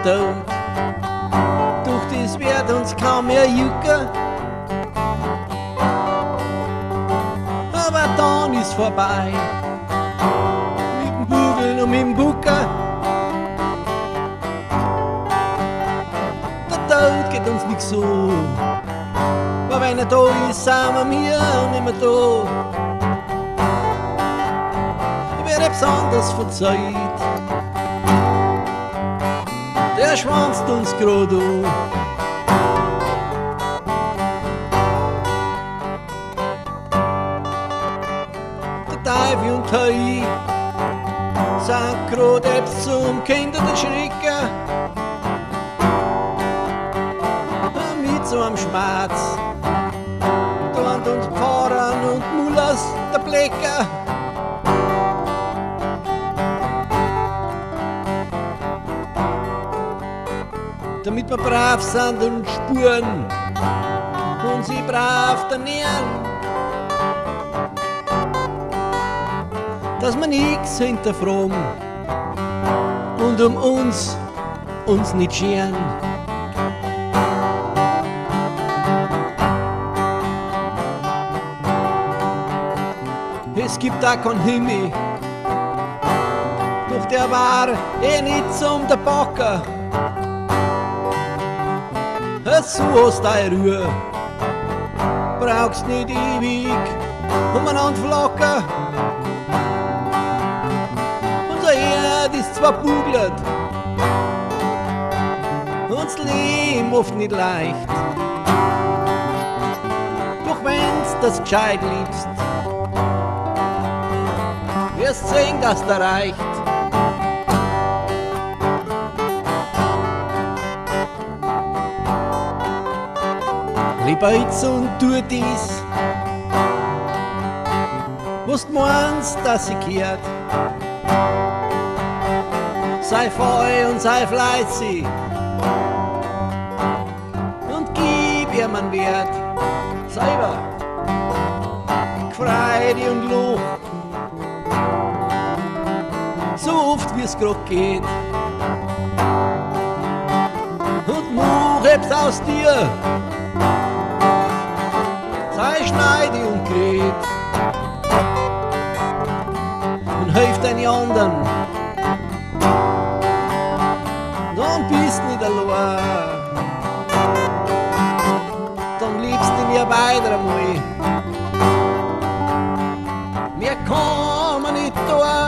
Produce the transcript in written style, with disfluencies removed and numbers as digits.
der Tod. Doch das wird uns kaum mehr jucken. Aber dann ist vorbei. Mit dem Bugeln und mit dem Bucken. Der Tod geht uns nicht so. Aber wenn er da ist, sind wir nicht mehr da. Ich werde etwas anderes verzeiht. Der schwanzt uns grad an. Der Teufel und ich sind grad etwas zum Kinder erschrecken. Mit so einem Schmerz tun uns Pfarrern und Mullers der Blecker. Damit wir brav sind und spuren und sie brav ernähren, dass wir nichts hinterfragen und uns nicht scheren. Es gibt auch keinen Himmel, doch der war nicht zum der Backer. So hast deine Ruhe, brauchst nicht ewig umeinander flackern. Unser Erd ist zwar bugelt, und das Leben oft nicht leicht. Doch wenn's das gescheit liebst, wirst sehen, dass da reicht. Liebeiz und tu dies, was du meinst, dass sie kehrt. Sei feu und sei fleißig und gib ihr man Wert. Selber Freude und Lob, so oft wie es grad geht. Und mach etwas aus dir. Sei schneide und gret und hilf deinen anderen, dann bist nicht allein, dann liebst du mir weiter einmal. Mehr kann man nicht tun.